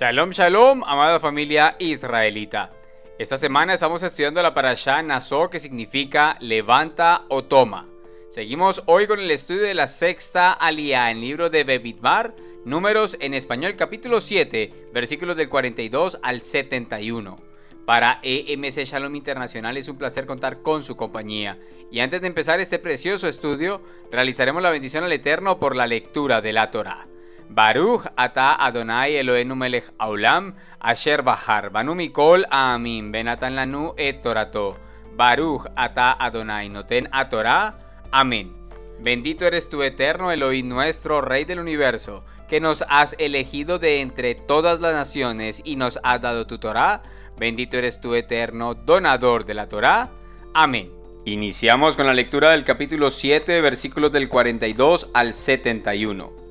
Shalom, shalom, amada familia israelita. Esta semana estamos estudiando la parashá Naso, que significa levanta o toma. Seguimos hoy con el estudio de la sexta aliyá en el libro de Bamidbar, Números en español, capítulo 7, versículos del 42 al 71. Para EMC Shalom Internacional es un placer contar con su compañía. Y antes de empezar este precioso estudio, realizaremos la bendición al Eterno por la lectura de la Torá. Baruch ata Adonai Eloheinu melech haolam asher bahar banu mikol amin benatan lanu et torato. Baruch ata Adonai noten a Torah. Amén. Bendito eres tú, Eterno Elohim nuestro, Rey del universo, que nos has elegido de entre todas las naciones y nos has dado tu Torah. Bendito eres tú, Eterno, donador de la Torah. Amén. Iniciamos con la lectura del capítulo 7, versículos del 42 al 71.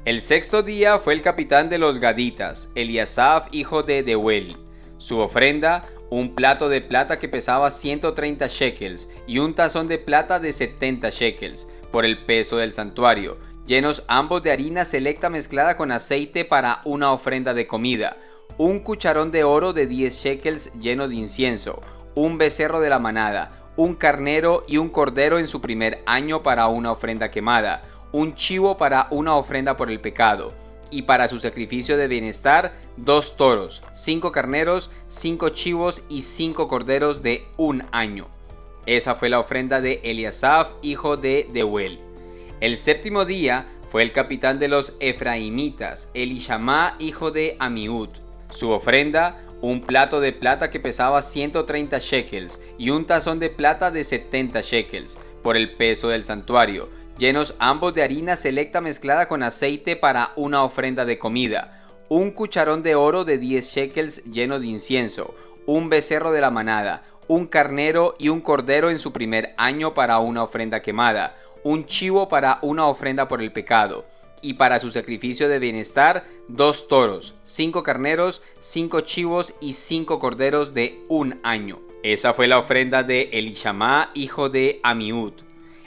El sexto día fue el capitán de los gaditas, Eliasaf, hijo de Deuel. Su ofrenda, un plato de plata que pesaba 130 shekels y un tazón de plata de 70 shekels, por el peso del santuario, llenos ambos de harina selecta mezclada con aceite para una ofrenda de comida, un cucharón de oro de 10 shekels lleno de incienso, un becerro de la manada, un carnero y un cordero en su primer año para una ofrenda quemada, un chivo para una ofrenda por el pecado, y para su sacrificio de bienestar, 2 toros, 5 carneros, 5 chivos y 5 corderos de un año. Esa fue la ofrenda de Eliasaf, hijo de Deuel. El séptimo día fue el capitán de los efraimitas, Elishama, hijo de Amiud. Su ofrenda, un plato de plata que pesaba 130 shekels y un tazón de plata de 70 shekels, por el peso del santuario, llenos ambos de harina selecta mezclada con aceite para una ofrenda de comida, un cucharón de oro de 10 shekels lleno de incienso, un becerro de la manada, un carnero y un cordero en su primer año para una ofrenda quemada, un chivo para una ofrenda por el pecado, y para su sacrificio de bienestar, 2 toros, 5 carneros, 5 chivos y 5 corderos de un año. Esa fue la ofrenda de Elishama, hijo de Amiud.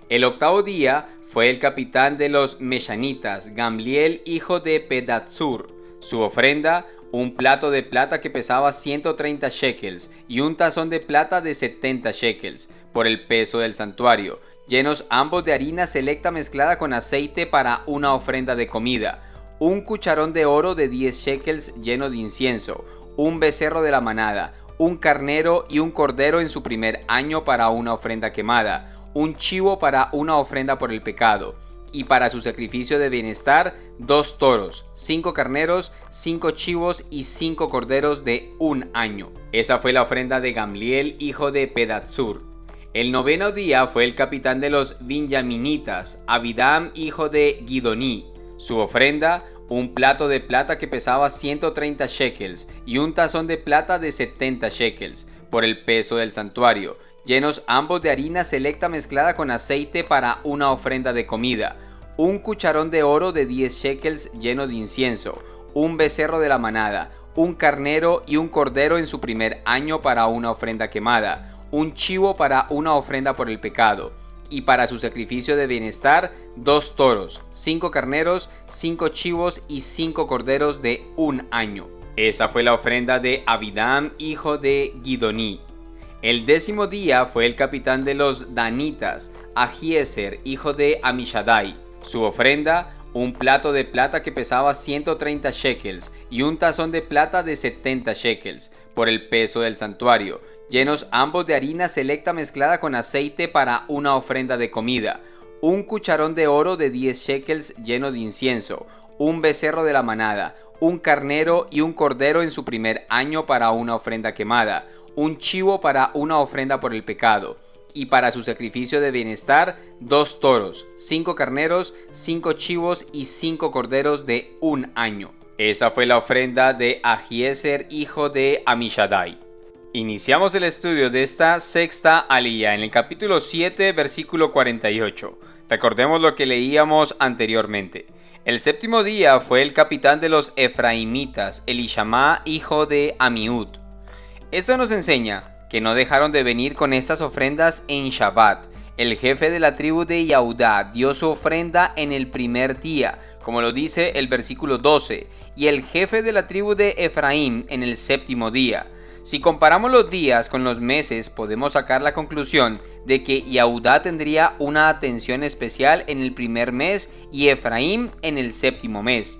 El octavo día fue el capitán de los meshanitas, Gamliel, hijo de Pedatsur. Su ofrenda, un plato de plata que pesaba 130 shekels y un tazón de plata de 70 shekels, por el peso del santuario, llenos ambos de harina selecta mezclada con aceite para una ofrenda de comida, un cucharón de oro de 10 shekels lleno de incienso, un becerro de la manada, un carnero y un cordero en su primer año para una ofrenda quemada, un chivo para una ofrenda por el pecado, y para su sacrificio de bienestar, 2 toros, 5 carneros, 5 chivos y 5 corderos de un año. Esa fue la ofrenda de Gamliel, hijo de Pedatsur. El noveno día fue el capitán de los Binjaminitas, Abidam, hijo de Gidoní. Su ofrenda, un plato de plata que pesaba 130 shekels y un tazón de plata de 70 shekels, por el peso del santuario, llenos ambos de harina selecta mezclada con aceite para una ofrenda de comida, un cucharón de oro de 10 shekels lleno de incienso, un becerro de la manada, un carnero y un cordero en su primer año para una ofrenda quemada, un chivo para una ofrenda por el pecado, y para su sacrificio de bienestar, 2 toros, 5 carneros, 5 chivos y 5 corderos de un año. Esa fue la ofrenda de Abidam, hijo de Gidoní. El décimo día fue el capitán de los danitas, Ahiezer, hijo de Amishadai. Su ofrenda, un plato de plata que pesaba 130 shekels y un tazón de plata de 70 shekels, por el peso del santuario, llenos ambos de harina selecta mezclada con aceite para una ofrenda de comida, un cucharón de oro de 10 shekels lleno de incienso, un becerro de la manada, un carnero y un cordero en su primer año para una ofrenda quemada, un chivo para una ofrenda por el pecado, y para su sacrificio de bienestar, 2 toros, 5 carneros, 5 chivos y 5 corderos de un año. Esa fue la ofrenda de Ahiezer, hijo de Amishadai. Iniciamos el estudio de esta sexta aliyá en el capítulo 7, versículo 48. Recordemos lo que leíamos anteriormente. El séptimo día fue el capitán de los efraimitas, Elishama, hijo de Amiud. Esto nos enseña que no dejaron de venir con estas ofrendas en Shabbat, El jefe de la tribu de Yehudá dio su ofrenda en el primer día, como lo dice el versículo 12, y el jefe de la tribu de Efraín en el séptimo día. Si comparamos los días con los meses, podemos sacar la conclusión de que Yehudá tendría una atención especial en el primer mes y Efraín en el séptimo mes.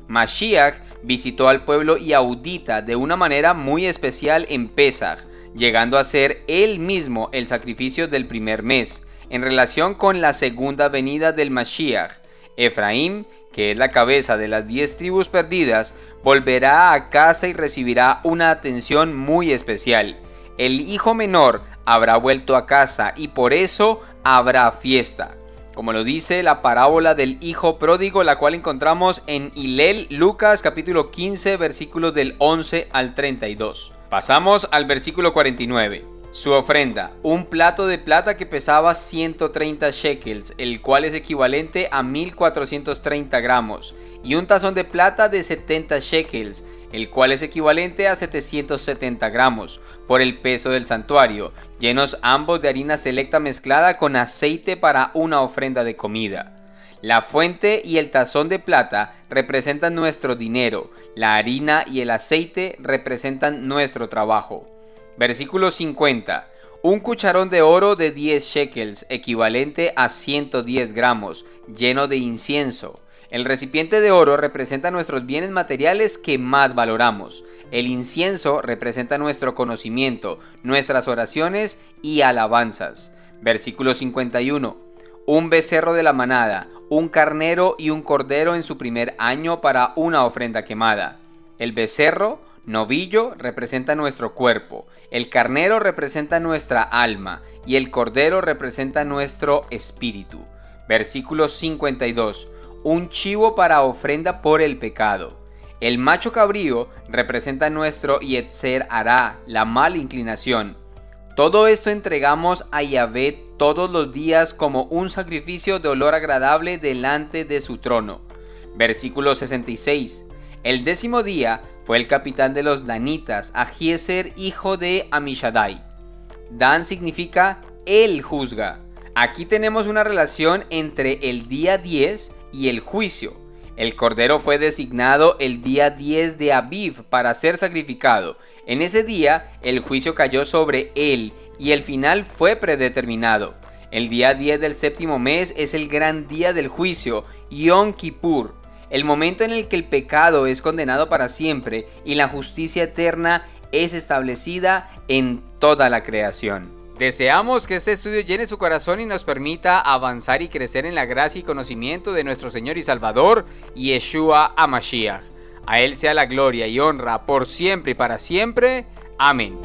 Mashiach visitó al pueblo yehudita de una manera muy especial en Pesaj, llegando a ser él mismo el sacrificio del primer mes. En relación con la segunda venida del Mashiach, Efraín, que es la cabeza de las 10 tribus perdidas, volverá a casa y recibirá una atención muy especial. El hijo menor habrá vuelto a casa y por eso habrá fiesta, como lo dice la parábola del hijo pródigo, la cual encontramos en Hillel, Lucas capítulo 15, versículos del 11 al 32. Pasamos al versículo 49. Su ofrenda, un plato de plata que pesaba 130 shekels, el cual es equivalente a 1430 gramos, y un tazón de plata de 70 shekels, el cual es equivalente a 770 gramos, por el peso del santuario, llenos ambos de harina selecta mezclada con aceite para una ofrenda de comida. La fuente y el tazón de plata representan nuestro dinero, la harina y el aceite representan nuestro trabajo. Versículo 50. Un cucharón de oro de 10 shekels, equivalente a 110 gramos, lleno de incienso. El recipiente de oro representa nuestros bienes materiales que más valoramos. El incienso representa nuestro conocimiento, nuestras oraciones y alabanzas. Versículo 51. Un becerro de la manada, un carnero y un cordero en su primer año para una ofrenda quemada. El becerro, novillo, representa nuestro cuerpo, el carnero representa nuestra alma y el cordero representa nuestro espíritu. Versículo 52. Un chivo para ofrenda por el pecado. El macho cabrío representa nuestro Yetzer Hará, la mala inclinación. Todo esto entregamos a Yahvé todos los días como un sacrificio de olor agradable delante de su trono. Versículo 66. El 10º día fue el capitán de los danitas, Ahiezer, hijo de Amishadai. Dan significa él juzga. Aquí tenemos una relación entre el día 10 y el juicio. El cordero fue designado el día 10 de Aviv para ser sacrificado. En ese día el juicio cayó sobre él y el final fue predeterminado. El día 10 del séptimo mes es el gran día del juicio, Yom Kippur, el momento en el que el pecado es condenado para siempre y la justicia eterna es establecida en toda la creación. Deseamos que este estudio llene su corazón y nos permita avanzar y crecer en la gracia y conocimiento de nuestro Señor y Salvador, Yeshua HaMashiach. A Él sea la gloria y honra por siempre y para siempre. Amén.